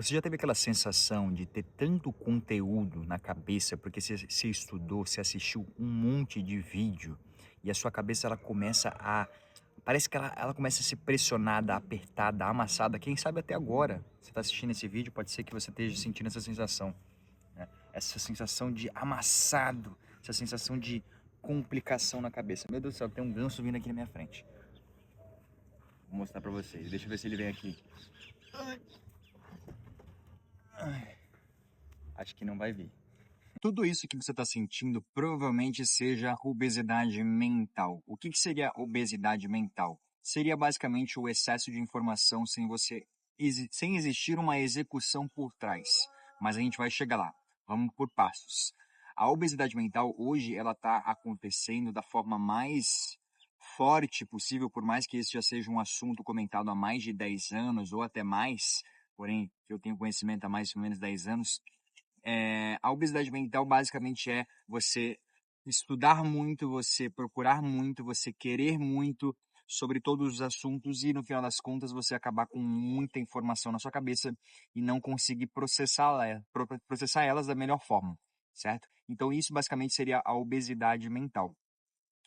Você já teve aquela sensação de ter tanto conteúdo na cabeça, porque você estudou, você assistiu um monte de vídeo, e a sua cabeça ela começa a parece que ela começa a ser pressionada, apertada, amassada, quem sabe até agora, você está assistindo esse vídeo, pode ser que você esteja sentindo essa sensação, né, essa sensação de amassado, essa sensação de complicação na cabeça. Meu Deus do céu, tem um ganso vindo aqui na minha frente. Vou mostrar pra vocês, deixa eu ver se ele vem aqui. Acho que não vai vir. Tudo isso que você está sentindo provavelmente seja obesidade mental. O que seria obesidade mental? Seria basicamente o excesso de informação sem existir uma execução por trás. Mas a gente vai chegar lá. Vamos por passos. A obesidade mental hoje ela está acontecendo da forma mais forte possível, por mais que esse já seja um assunto comentado há mais de 10 anos ou até mais, porém que eu tenho conhecimento há mais ou menos 10 anos. A obesidade mental basicamente é você estudar muito, você procurar muito, você querer muito sobre todos os assuntos e no final das contas você acabar com muita informação na sua cabeça e não conseguir processar elas da melhor forma, certo? Então isso basicamente seria a obesidade mental.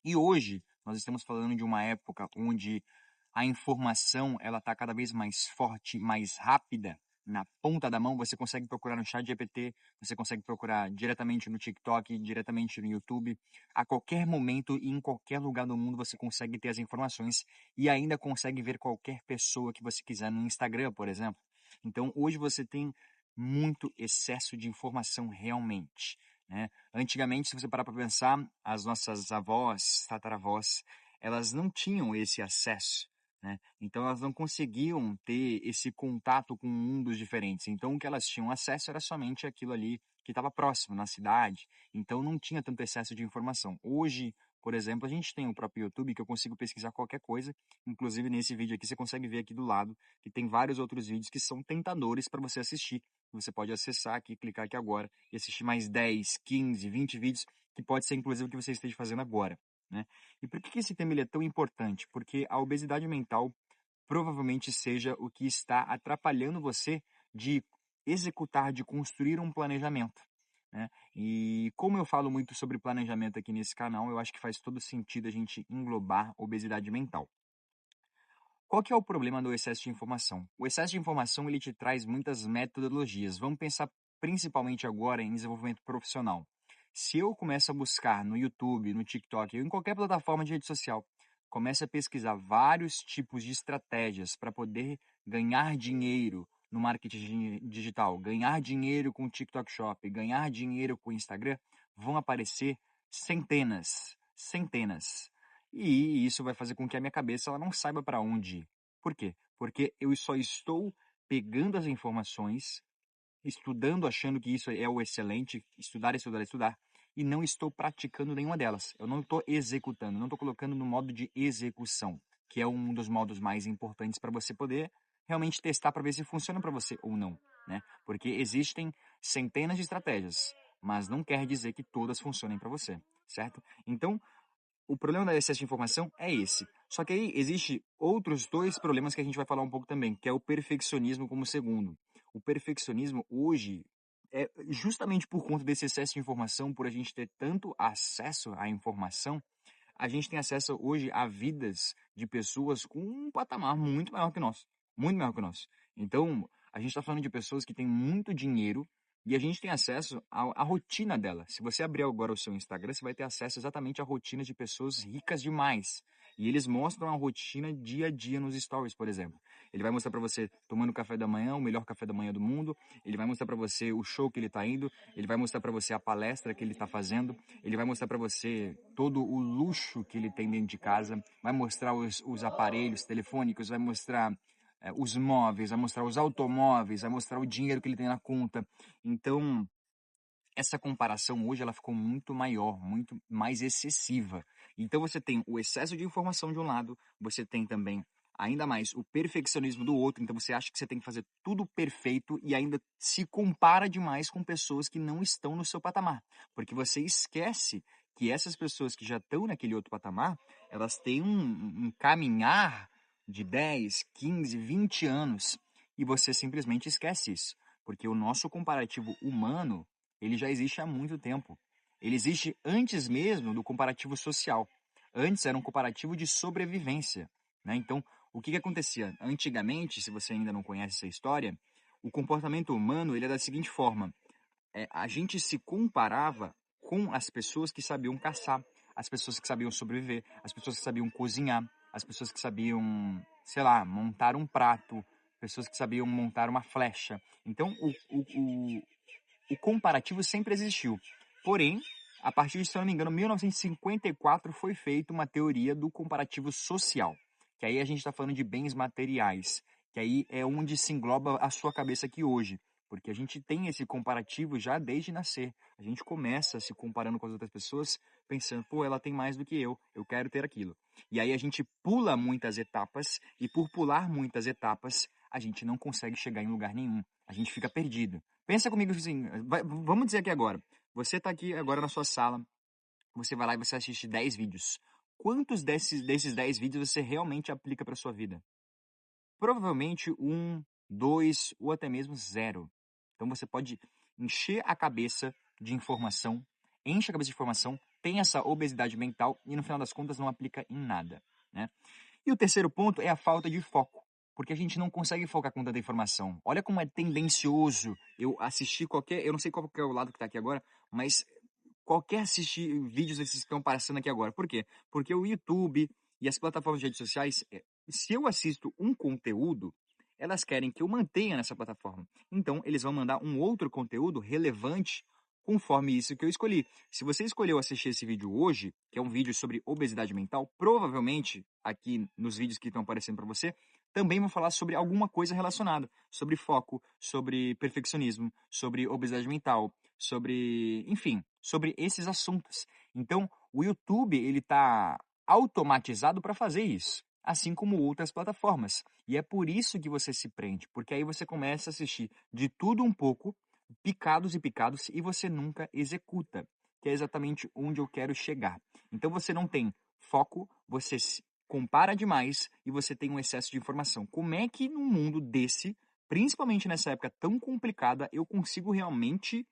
E hoje nós estamos falando de uma época onde a informação ela está cada vez mais forte, mais rápida, na ponta da mão. Você consegue procurar no ChatGPT, você consegue procurar diretamente no TikTok, diretamente no YouTube. A qualquer momento e em qualquer lugar do mundo você consegue ter as informações e ainda consegue ver qualquer pessoa que você quiser no Instagram, por exemplo. Então hoje você tem muito excesso de informação realmente, né? Antigamente, se você parar para pensar, as nossas avós, tataravós, elas não tinham esse acesso, né? Então elas não conseguiam ter esse contato com mundos diferentes. Então o que elas tinham acesso era somente aquilo ali que estava próximo, na cidade. Então não tinha tanto excesso de informação. Hoje, por exemplo, a gente tem o próprio YouTube que eu consigo pesquisar qualquer coisa. Inclusive nesse vídeo aqui você consegue ver aqui do lado que tem vários outros vídeos que são tentadores para você assistir. Você pode acessar aqui, clicar aqui agora e assistir mais 10, 15, 20 vídeos, que pode ser inclusive o que você esteja fazendo agora, né? E por que esse tema ele é tão importante? Porque a obesidade mental provavelmente seja o que está atrapalhando você de executar, de construir um planejamento, né? E como eu falo muito sobre planejamento aqui nesse canal, eu acho que faz todo sentido a gente englobar obesidade mental. Qual que é o problema do excesso de informação? O excesso de informação ele te traz muitas metodologias. Vamos pensar principalmente agora em desenvolvimento profissional. Se eu começo a buscar no YouTube, no TikTok ou em qualquer plataforma de rede social, começo a pesquisar vários tipos de estratégias para poder ganhar dinheiro no marketing digital, ganhar dinheiro com o TikTok Shop, ganhar dinheiro com o Instagram, vão aparecer centenas, centenas. E isso vai fazer com que a minha cabeça ela não saiba para onde ir. Por quê? Porque eu só estou pegando as informações, estudando, achando que isso é o excelente, estudar, estudar, estudar, e não estou praticando nenhuma delas. Eu não estou executando, não estou colocando no modo de execução, que é um dos modos mais importantes para você poder realmente testar para ver se funciona para você ou não, né? Porque existem centenas de estratégias, mas não quer dizer que todas funcionem para você, certo? Então, o problema da excesso de informação é esse. Só que aí existe outros dois problemas que a gente vai falar um pouco também, que é o perfeccionismo como segundo. O perfeccionismo hoje é justamente por conta desse excesso de informação, por a gente ter tanto acesso à informação, a gente tem acesso hoje a vidas de pessoas com um patamar muito maior que nós, muito maior que nós. Então, a gente está falando de pessoas que têm muito dinheiro e a gente tem acesso à rotina dela. Se você abrir agora o seu Instagram, você vai ter acesso exatamente à rotina de pessoas ricas demais. E eles mostram a rotina dia a dia nos stories, por exemplo. Ele vai mostrar para você tomando café da manhã, o melhor café da manhã do mundo. Ele vai mostrar para você o show que ele está indo. Ele vai mostrar para você a palestra que ele está fazendo. Ele vai mostrar para você todo o luxo que ele tem dentro de casa. Vai mostrar os aparelhos telefônicos. Vai mostrar os móveis. Vai mostrar os automóveis. Vai mostrar o dinheiro que ele tem na conta. Então, essa comparação hoje ela ficou muito maior, muito mais excessiva. Então você tem o excesso de informação de um lado, você tem também ainda mais o perfeccionismo do outro, então você acha que você tem que fazer tudo perfeito e ainda se compara demais com pessoas que não estão no seu patamar, porque você esquece que essas pessoas que já estão naquele outro patamar, elas têm um caminhar de 10, 15, 20 anos e você simplesmente esquece isso. Porque o nosso comparativo humano, ele já existe há muito tempo. Ele existe antes mesmo do comparativo social. Antes era um comparativo de sobrevivência, né? Então, o que acontecia? Antigamente, se você ainda não conhece essa história, o comportamento humano ele é da seguinte forma: a gente se comparava com as pessoas que sabiam caçar, as pessoas que sabiam sobreviver, as pessoas que sabiam cozinhar, as pessoas que sabiam, sei lá, montar um prato, pessoas que sabiam montar uma flecha. Então, o comparativo sempre existiu. Porém, a partir de, se eu não me engano, 1954 foi feita uma teoria do comparativo social, que aí a gente está falando de bens materiais, que aí é onde se engloba a sua cabeça aqui hoje, porque a gente tem esse comparativo já desde nascer. A gente começa se comparando com as outras pessoas, pensando, pô, ela tem mais do que eu quero ter aquilo. E aí a gente pula muitas etapas, e por pular muitas etapas, a gente não consegue chegar em lugar nenhum. A gente fica perdido. Pensa comigo assim, vamos dizer aqui agora. Você está aqui agora na sua sala, você vai lá e você assiste 10 vídeos. Quantos desses 10 vídeos você realmente aplica para sua vida? Provavelmente um, dois ou até mesmo zero. Então você pode encher a cabeça de informação, enche a cabeça de informação, tem essa obesidade mental e no final das contas não aplica em nada, né? E o terceiro ponto é a falta de foco, porque a gente não consegue focar com tanta informação. Olha como é tendencioso eu assistir qualquer, eu não sei qual que é o lado que está aqui agora, mas qualquer assistir vídeos desses que estão passando aqui agora. Por quê? Porque o YouTube e as plataformas de redes sociais, se eu assisto um conteúdo, elas querem que eu mantenha nessa plataforma. Então, eles vão mandar um outro conteúdo relevante conforme isso que eu escolhi. Se você escolheu assistir esse vídeo hoje, que é um vídeo sobre obesidade mental, provavelmente aqui nos vídeos que estão aparecendo para você, também vou falar sobre alguma coisa relacionada, sobre foco, sobre perfeccionismo, sobre obesidade mental, sobre, enfim, sobre esses assuntos. Então, o YouTube ele está automatizado para fazer isso, assim como outras plataformas. E é por isso que você se prende, porque aí você começa a assistir de tudo um pouco, picados e picados, e você nunca executa, que é exatamente onde eu quero chegar. Então você não tem foco, você se compara demais e você tem um excesso de informação. Como é que num mundo desse, principalmente nessa época tão complicada, eu consigo realmente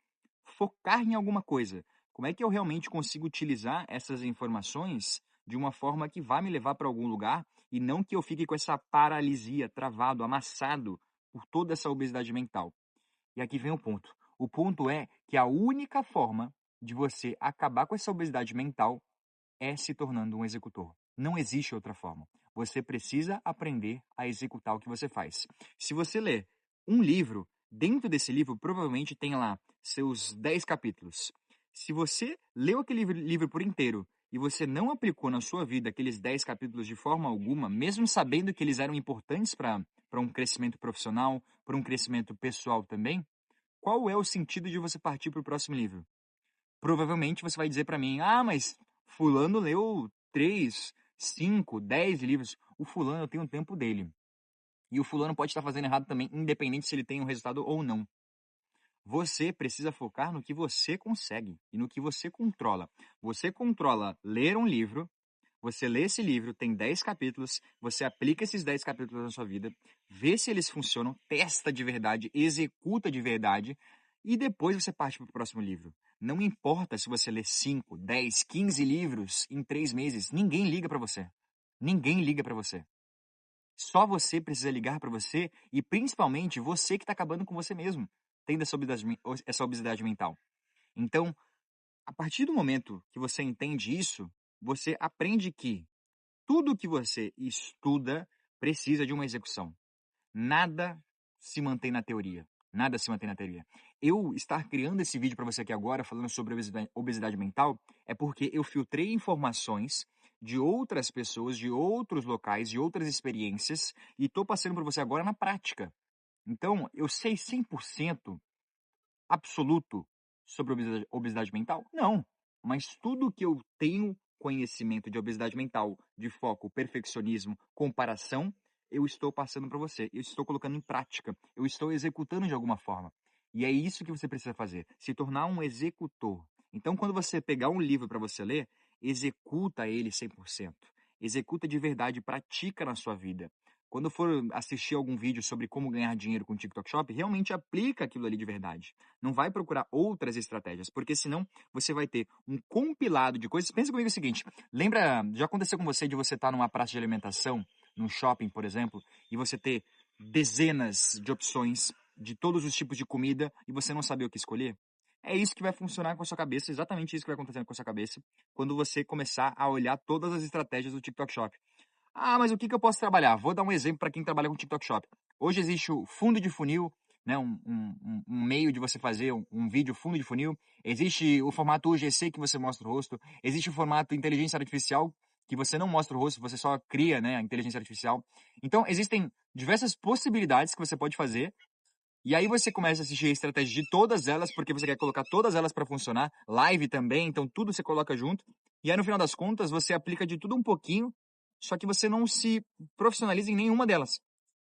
focar em alguma coisa? Como é que eu realmente consigo utilizar essas informações de uma forma que vai me levar para algum lugar e não que eu fique com essa paralisia, travado, amassado por toda essa obesidade mental? E aqui vem o ponto. O ponto é que a única forma de você acabar com essa obesidade mental é se tornando um executor. Não existe outra forma. Você precisa aprender a executar o que você faz. Se você ler um livro, dentro desse livro provavelmente tem lá seus 10 capítulos. Se você leu aquele livro por inteiro e você não aplicou na sua vida aqueles 10 capítulos de forma alguma, mesmo sabendo que eles eram importantes para um crescimento profissional, para um crescimento pessoal também, qual é o sentido de você partir para o próximo livro? Provavelmente você vai dizer para mim, ah, mas fulano leu 3, 5, 10 livros. O fulano tem o tempo dele. E o fulano pode estar fazendo errado também, independente se ele tem um resultado ou não. Você precisa focar no que você consegue e no que você controla. Você controla ler um livro, você lê esse livro, tem 10 capítulos, você aplica esses 10 capítulos na sua vida, vê se eles funcionam, testa de verdade, executa de verdade, e depois você parte para o próximo livro. Não importa se você lê 5, 10, 15 livros em 3 meses, ninguém liga para você. Ninguém liga para você. Só você precisa ligar para você e principalmente você que está acabando com você mesmo, tendo essa obesidade mental. Então, a partir do momento que você entende isso, você aprende que tudo que você estuda precisa de uma execução. Nada se mantém na teoria. Nada se mantém na teoria. Eu estar criando esse vídeo para você aqui agora, falando sobre obesidade mental, é porque eu filtrei informações de outras pessoas, de outros locais, de outras experiências, e estou passando para você agora na prática. Então, eu sei 100% absoluto sobre obesidade mental? Não. Mas tudo que eu tenho conhecimento de obesidade mental, de foco, perfeccionismo, comparação, eu estou passando para você. Eu estou colocando em prática. Eu estou executando de alguma forma. E é isso que você precisa fazer. Se tornar um executor. Então, quando você pegar um livro para você ler, executa ele 100%. Executa de verdade, pratica na sua vida. quando for assistir algum vídeo sobre como ganhar dinheiro com o TikTok Shop, realmente aplica aquilo ali de verdade. Não vai procurar outras estratégias, porque senão você vai ter um compilado de coisas. Pensa comigo o seguinte, lembra, já aconteceu com você de você estar numa praça de alimentação, num shopping, por exemplo, e você ter dezenas de opções de todos os tipos de comida e você não saber o que escolher? É isso que vai funcionar com a sua cabeça, exatamente isso que vai acontecer com a sua cabeça quando você começar a olhar todas as estratégias do TikTok Shop. Ah, mas o que eu posso trabalhar? Vou dar um exemplo para quem trabalha com TikTok Shop. Hoje existe o fundo de funil, né, um meio de você fazer um vídeo fundo de funil. Existe o formato UGC que você mostra o rosto. Existe o formato inteligência artificial que você não mostra o rosto, você só cria, né, a inteligência artificial. Então, existem diversas possibilidades que você pode fazer. E aí você começa a assistir a estratégia de todas elas, porque você quer colocar todas elas para funcionar. Live também, então tudo você coloca junto. E aí no final das contas você aplica de tudo um pouquinho, só que você não se profissionaliza em nenhuma delas.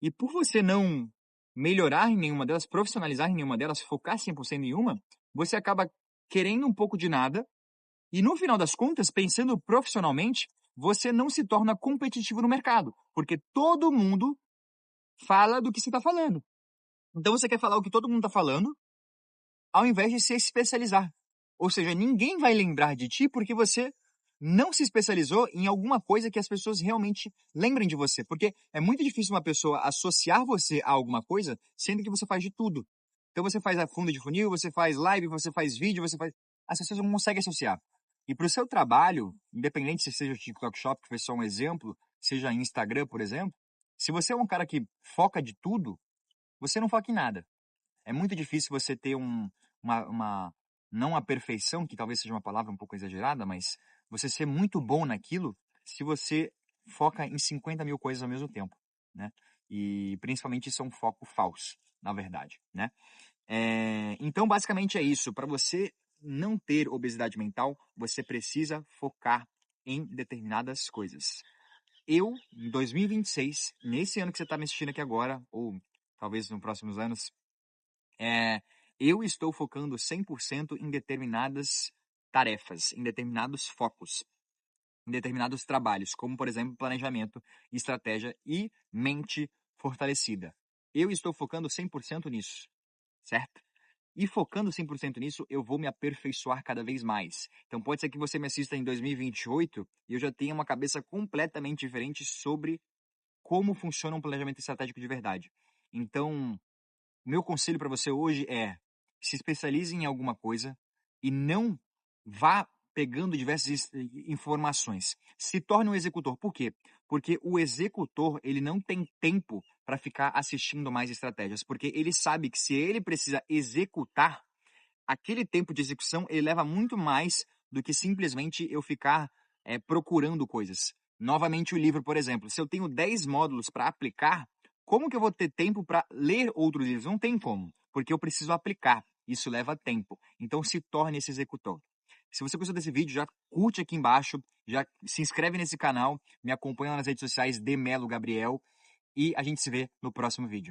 E por você não melhorar em nenhuma delas, profissionalizar em nenhuma delas, focar 100% em uma, você acaba querendo um pouco de nada. E no final das contas, pensando profissionalmente, você não se torna competitivo no mercado, porque todo mundo fala do que você está falando. Então você quer falar o que todo mundo está falando, ao invés de se especializar. Ou seja, ninguém vai lembrar de ti porque você não se especializou em alguma coisa que as pessoas realmente lembrem de você. Porque é muito difícil uma pessoa associar você a alguma coisa, sendo que você faz de tudo. Então você faz a fundo de funil, você faz live, você faz vídeo, você faz... As pessoas não conseguem associar. E para o seu trabalho, independente se seja o TikTok Shop, que foi só um exemplo, seja Instagram, por exemplo, se você é um cara que foca de tudo, você não foca em nada. É muito difícil você ter não a perfeição, que talvez seja uma palavra um pouco exagerada, mas você ser muito bom naquilo se você foca em 50 mil coisas ao mesmo tempo, né? E principalmente isso é um foco falso, na verdade, né? Então, basicamente é isso. Para você não ter obesidade mental, você precisa focar em determinadas coisas. Eu, em 2026, nesse ano que você está me assistindo aqui agora, ou talvez nos próximos anos, eu estou focando 100% em determinadas tarefas, em determinados focos, em determinados trabalhos, como, por exemplo, planejamento, estratégia e mente fortalecida. Eu estou focando 100% nisso, certo? E focando 100% nisso, eu vou me aperfeiçoar cada vez mais. Então pode ser que você me assista em 2028 e eu já tenha uma cabeça completamente diferente sobre como funciona um planejamento estratégico de verdade. Então, o meu conselho para você hoje é: se especialize em alguma coisa e não vá pegando diversas informações. Se torne um executor. Por quê? Porque o executor, ele não tem tempo para ficar assistindo mais estratégias, porque ele sabe que se ele precisa executar, aquele tempo de execução ele leva muito mais do que simplesmente eu ficar procurando coisas. Novamente o livro, por exemplo. Se eu tenho 10 módulos para aplicar, como que eu vou ter tempo para ler outros livros? Não tem como, porque eu preciso aplicar. Isso leva tempo. Então se torne esse executor. Se você gostou desse vídeo, já curte aqui embaixo, já se inscreve nesse canal, me acompanha nas redes sociais de Melo Gabriel e a gente se vê no próximo vídeo.